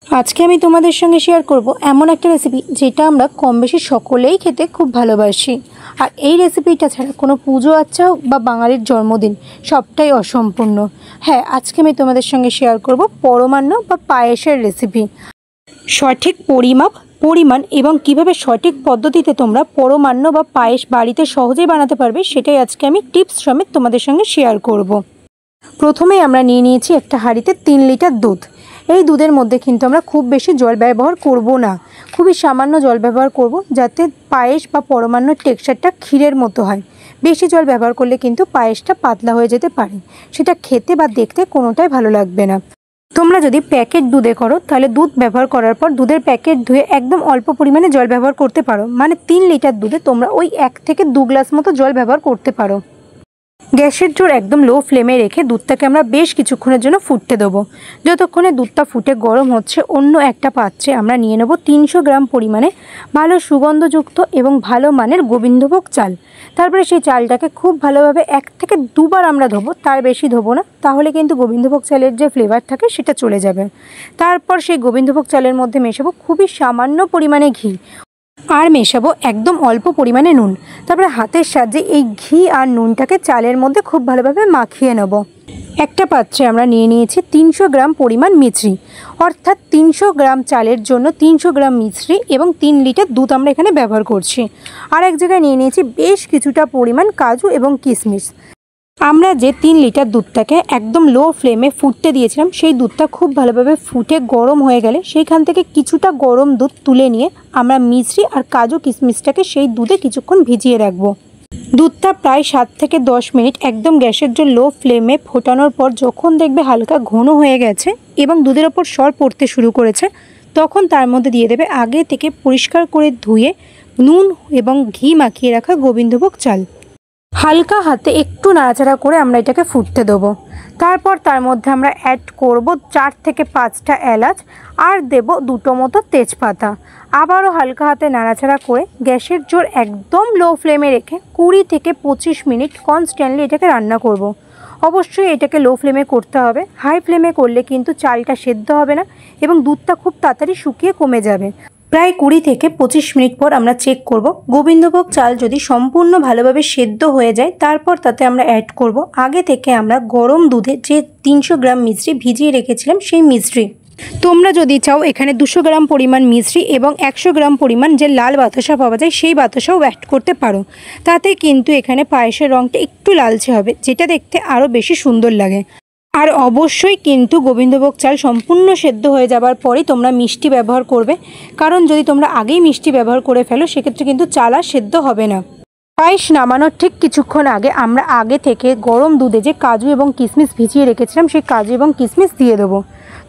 আজকে আমি তোমাদের সঙ্গে শেয়ার করব এমন একটা রেসিপি যেটা আমরা কম বেশি সকলেই খেতে খুব ভালোবাসি। আর এই রেসিপিটা ছাড়া কোনো পুজো আচ্ছা হোক বা বাঙালির জন্মদিন সবটাই অসম্পূর্ণ। হ্যাঁ, আজকে আমি তোমাদের সঙ্গে শেয়ার করব পরমান্ন বা পায়েসের রেসিপি। সঠিক পরিমাণ এবং কিভাবে সঠিক পদ্ধতিতে তোমরা পরমান্ন বা পায়েস বাড়িতে সহজেই বানাতে পারবে সেটাই আজকে আমি টিপস সমেত তোমাদের সঙ্গে শেয়ার করব। প্রথমেই আমরা নিয়ে নিয়েছি একটা হাঁড়িতে 3 লিটার দুধ। এই দুধের মধ্যে কিন্তু আমরা খুব বেশি জল ব্যবহার করব না, খুবই সামান্য জল ব্যবহার করব যাতে পায়েস বা পরমান্নর টেক্সচারটা ক্ষীরের মতো হয়। বেশি জল ব্যবহার করলে কিন্তু পায়েসটা পাতলা হয়ে যেতে পারে, সেটা খেতে বা দেখতে কোনোটাই ভালো লাগবে না। তোমরা যদি প্যাকেট দুধে করো তাহলে দুধ ব্যবহার করার পর দুধের প্যাকেট ধুয়ে একদম অল্প পরিমাণে জল ব্যবহার করতে পারো, মানে 3 লিটার দুধে তোমরা ওই 1 থেকে 2 গ্লাস মতো জল ব্যবহার করতে পারো। গ্যাসের জোর একদম লো ফ্লেমে রেখে দুধটাকে আমরা বেশ কিছুক্ষণের জন্য ফুটতে দেবো। যতক্ষণে দুধটা ফুটে গরম হচ্ছে অন্য একটা পাত্রে আমরা নিয়ে নেব 300 গ্রাম পরিমাণে ভালো সুগন্ধযুক্ত এবং ভালো মানের গোবিন্দভোগ চাল। তারপরে সেই চালটাকে খুব ভালোভাবে 1 থেকে 2 বার আমরা ধোবো, তার বেশি ধোবো না, তাহলে কিন্তু গোবিন্দভোগ চালের যে ফ্লেভার থাকে সেটা চলে যাবে। তারপর সেই গোবিন্দভোগ চালের মধ্যে মেশাবো খুবই সামান্য পরিমাণে ঘি আর মেশাবো একদম অল্প পরিমাণে নুন। তারপরে হাতের সাহায্যে এই ঘি আর নুনটাকে চালের মধ্যে খুব ভালোভাবে মাখিয়ে নেব। একটা পাত্রে আমরা নিয়ে নিয়েছি 300 গ্রাম পরিমাণ মিছরি, অর্থাৎ 300 গ্রাম চালের জন্য 300 গ্রাম মিছরি এবং 3 লিটার দুধ আমরা এখানে ব্যবহার করছি। আর এক জায়গায় নিয়ে নিয়েছি বেশ কিছুটা পরিমাণ কাজু এবং কিশমিশ। আমরা যে 3 লিটার দুধটাকে একদম লো ফ্লেমে ফুটতে দিয়েছিলাম সেই দুধটা খুব ভালোভাবে ফুটে গরম হয়ে গেলে সেইখান থেকে কিছুটা গরম দুধ তুলে নিয়ে আমরা মিছরি আর কাজু কিশমিশটাকে সেই দুধে কিছুক্ষণ ভিজিয়ে রাখবো। দুধটা প্রায় 7 থেকে 10 মিনিট একদম গ্যাসের জন্য লো ফ্লেমে ফোটানোর পর যখন দেখবে হালকা ঘন হয়ে গেছে এবং দুধের ওপর সর পড়তে শুরু করেছে, তখন তার মধ্যে দিয়ে দেবে আগে থেকে পরিষ্কার করে ধুয়ে নুন এবং ঘি মাখিয়ে রাখা গোবিন্দভোগ চাল। হালকা হাতে একটু নাড়াচাড়া করে আমরা এটাকে ফুটতে দেবো। তারপর তার মধ্যে আমরা অ্যাড করব 4 থেকে 5টা এলাচ আর দেব 2টো মতো তেজপাতা। আবারও হালকা হাতে নাড়াচাড়া করে গ্যাসের জোর একদম লো ফ্লেমে রেখে 20 থেকে 25 মিনিট কনস্ট্যান্টলি এটাকে রান্না করব। অবশ্যই এটাকে লো ফ্লেমে করতে হবে, হাই ফ্লেমে করলে কিন্তু চালটা সেদ্ধ হবে না এবং দুধটা খুব তাড়াতাড়ি শুকিয়ে কমে যাবে। প্রায় 20 থেকে 25 মিনিট পর আমরা চেক করব গোবিন্দভোগ চাল যদি সম্পূর্ণ ভালোভাবে সেদ্ধ হয়ে যায়, তারপর তাতে আমরা অ্যাড করব আগে থেকে আমরা গরম দুধে যে 300 গ্রাম মিছরি ভিজিয়ে রেখেছিলাম সেই মিছরি। তোমরা যদি চাও এখানে 200 গ্রাম পরিমাণ মিছরি এবং 100 গ্রাম পরিমাণ যে লাল বাতাসা পাওয়া যায় সেই বাতাসাও অ্যাড করতে পারো। তাতে কিন্তু এখানে পায়েসের রঙটা একটু লালচে হবে, যেটা দেখতে আরও বেশি সুন্দর লাগে। আর অবশ্যই কিন্তু গোবিন্দভোগ চাল সম্পূর্ণ সেদ্ধ হয়ে যাবার পরই তোমরা মিষ্টি ব্যবহার করবে, কারণ যদি তোমরা আগেই মিষ্টি ব্যবহার করে ফেলো সেক্ষেত্রে কিন্তু চাল আর সেদ্ধ হবে না। পায়েস নামানোর ঠিক কিছুক্ষণ আগে আমরা আগে থেকে গরম দুধে যে কাজু এবং কিশমিশ ভিজিয়ে রেখেছিলাম সেই কাজু এবং কিশমিশ দিয়ে দেবো।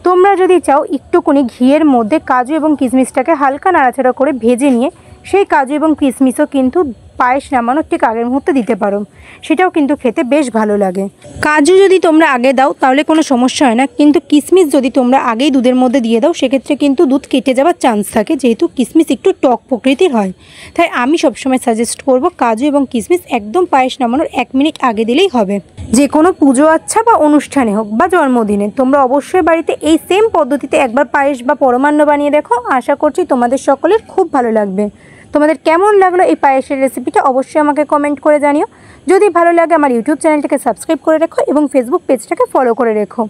তোমরা যদি চাও একটুখানি ঘিয়ের মধ্যে কাজু এবং কিশমিশটাকে হালকা নাড়াচাড়া করে ভেজে নিয়ে সেই কাজু এবং কিশমিশও কিন্তু পায়েস নামানোর ঠিক আগের মুহূর্তে দিতে পারো, সেটাও কিন্তু খেতে বেশ ভালো লাগে। কাজু যদি তোমরা আগে দাও তাহলে কোনো সমস্যা হয় না, কিন্তু কিশমিশ যদি তোমরা আগেই দুধের মধ্যে দিয়ে দাও সেক্ষেত্রে কিন্তু দুধ কেটে যাওয়ার চান্স থাকে, যেহেতু কিশমিশ একটু টক প্রকৃতির হয়। তাই আমি সবসময় সাজেস্ট করব কাজু এবং কিশমিশ একদম পায়েস নামানোর 1 মিনিট আগে দিলেই হবে। যে কোনো পুজো আচ্ছা বা অনুষ্ঠানে হোক বা জন্মদিনে তোমরা অবশ্যই বাড়িতে এই সেম পদ্ধতিতে একবার পায়েস বা পরমান্ন বানিয়ে দেখো, আশা করছি তোমাদের সকলের খুব ভালো লাগবে। তোমাদের কেমন লাগলো এই পায়েসের রেসিপিটা অবশ্যই আমাকে কমেন্ট করে জানিও। যদি ভালো লাগে আমার ইউটিউব চ্যানেলটাকে সাবস্ক্রাইব করে রেখো এবং ফেসবুক পেজটাকে ফলো করে রেখো।